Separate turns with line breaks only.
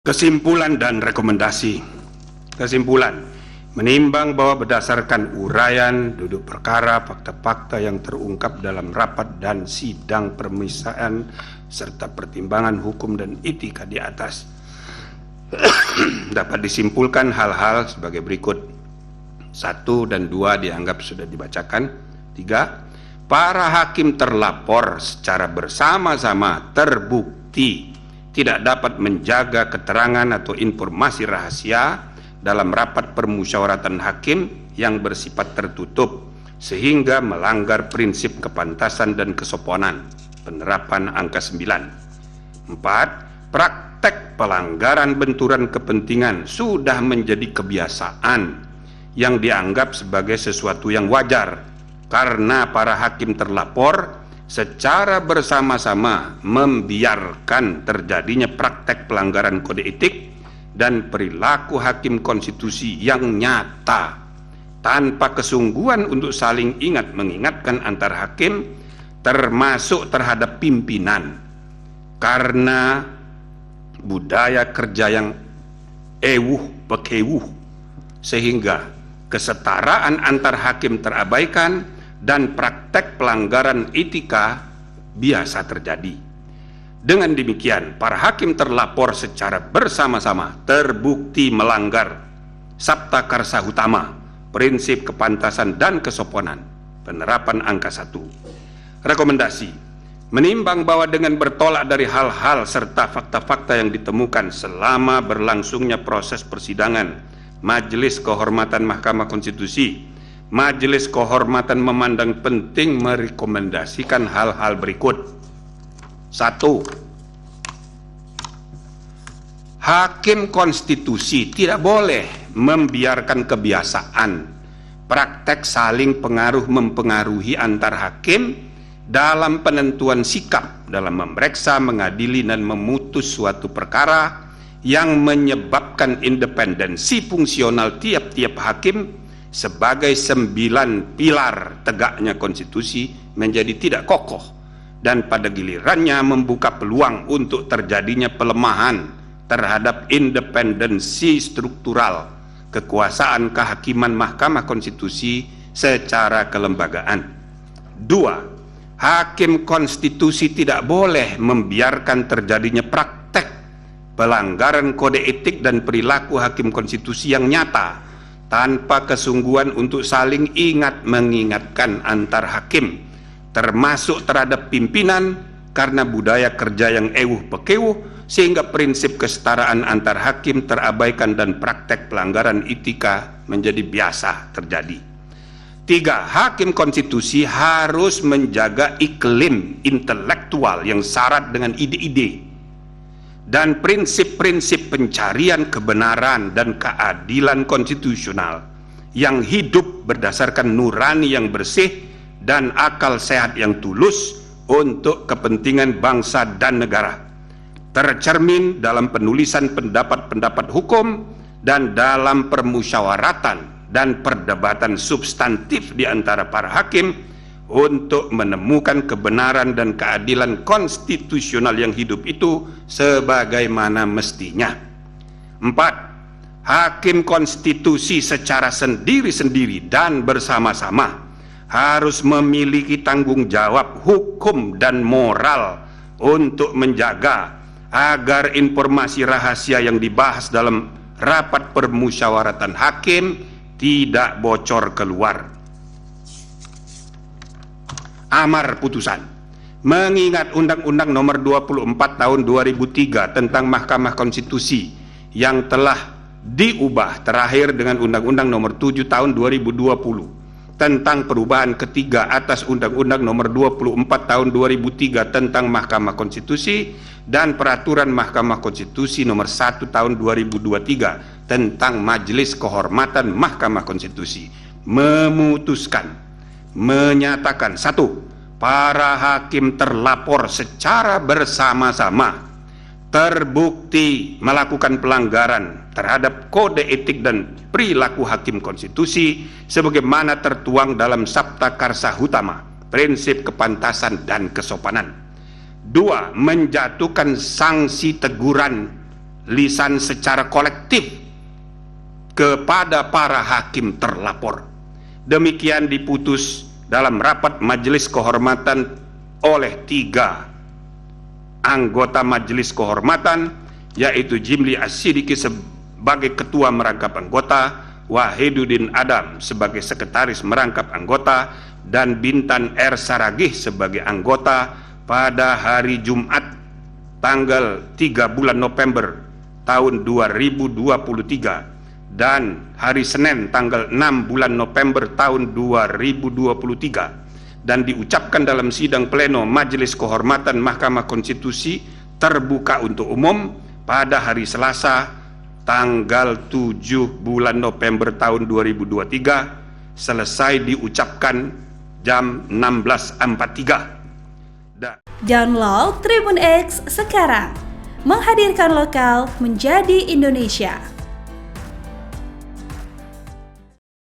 Kesimpulan dan rekomendasi. Kesimpulan, menimbang bahwa berdasarkan uraian duduk perkara, fakta-fakta yang terungkap dalam rapat dan sidang permisaan serta pertimbangan hukum dan etika di atas, dapat disimpulkan hal-hal sebagai berikut. 1 dan 2 dianggap sudah dibacakan. 3, para hakim terlapor secara bersama-sama terbukti tidak dapat menjaga keterangan atau informasi rahasia dalam rapat permusyawaratan hakim yang bersifat tertutup sehingga melanggar prinsip kepantasan dan kesopanan penerapan angka 9. 4, praktek pelanggaran benturan kepentingan sudah menjadi kebiasaan yang dianggap sebagai sesuatu yang wajar karena para hakim terlapor secara bersama-sama membiarkan terjadinya praktek pelanggaran kode etik dan perilaku hakim konstitusi yang nyata tanpa kesungguhan untuk saling ingat mengingatkan antar hakim termasuk terhadap pimpinan karena budaya kerja yang pekewuh sehingga kesetaraan antar hakim terabaikan dan praktek pelanggaran etika biasa terjadi. Dengan demikian, para hakim terlapor secara bersama-sama terbukti melanggar Sabta Karsa Utama, prinsip kepantasan dan kesopanan, penerapan angka 1. Rekomendasi, menimbang bahwa dengan bertolak dari hal-hal serta fakta-fakta yang ditemukan selama berlangsungnya proses persidangan Majelis Kehormatan Mahkamah Konstitusi, Majelis Kehormatan memandang penting merekomendasikan hal-hal berikut. 1. Hakim konstitusi tidak boleh membiarkan kebiasaan praktek saling pengaruh mempengaruhi antar hakim dalam penentuan sikap dalam memeriksa, mengadili, dan memutus suatu perkara yang menyebabkan independensi fungsional tiap-tiap hakim sebagai 9 pilar tegaknya konstitusi menjadi tidak kokoh dan pada gilirannya membuka peluang untuk terjadinya pelemahan terhadap independensi struktural kekuasaan kehakiman Mahkamah Konstitusi secara kelembagaan. 2. Hakim konstitusi tidak boleh membiarkan terjadinya praktek pelanggaran kode etik dan perilaku hakim konstitusi yang nyata tanpa kesungguhan untuk saling ingat mengingatkan antar hakim termasuk terhadap pimpinan karena budaya kerja yang pekewuh sehingga prinsip kesetaraan antar hakim terabaikan dan praktek pelanggaran etika menjadi biasa terjadi. 3. Hakim konstitusi harus menjaga iklim intelektual yang syarat dengan ide-ide dan prinsip-prinsip pencarian kebenaran dan keadilan konstitusional yang hidup berdasarkan nurani yang bersih dan akal sehat yang tulus untuk kepentingan bangsa dan negara, tercermin dalam penulisan pendapat-pendapat hukum dan dalam permusyawaratan dan perdebatan substantif di antara para hakim untuk menemukan kebenaran dan keadilan konstitusional yang hidup itu sebagaimana mestinya. 4. Hakim konstitusi secara sendiri-sendiri dan bersama-sama harus memiliki tanggung jawab hukum dan moral untuk menjaga agar informasi rahasia yang dibahas dalam rapat permusyawaratan hakim tidak bocor keluar. Amar putusan, mengingat Undang-Undang Nomor 24 Tahun 2003 tentang Mahkamah Konstitusi yang telah diubah terakhir dengan Undang-Undang Nomor 7 Tahun 2020 tentang perubahan ketiga atas Undang-Undang Nomor 24 Tahun 2003 tentang Mahkamah Konstitusi dan Peraturan Mahkamah Konstitusi Nomor 1 Tahun 2023 tentang Majelis Kehormatan Mahkamah Konstitusi, memutuskan menyatakan 1. Para hakim terlapor secara bersama-sama terbukti melakukan pelanggaran terhadap kode etik dan perilaku hakim konstitusi sebagaimana tertuang dalam Sabta Karsa Utama, prinsip kepantasan dan kesopanan. 2. Menjatuhkan sanksi teguran lisan secara kolektif kepada para hakim terlapor. Demikian diputus dalam rapat Majelis Kehormatan oleh 3 anggota Majelis Kehormatan, yaitu Jimli As-Sidiki sebagai Ketua Merangkap Anggota, Wahiduddin Adam sebagai Sekretaris Merangkap Anggota, dan Bintan R. Saragih sebagai anggota pada hari Jumat tanggal 3 bulan November tahun 2023 dan hari Senin tanggal 6 bulan November tahun 2023, dan diucapkan dalam sidang pleno Majelis Kehormatan Mahkamah Konstitusi terbuka untuk umum pada hari Selasa tanggal 7 bulan November tahun 2023, selesai diucapkan jam 16.43.
Download Tribun X sekarang, menghadirkan lokal menjadi Indonesia.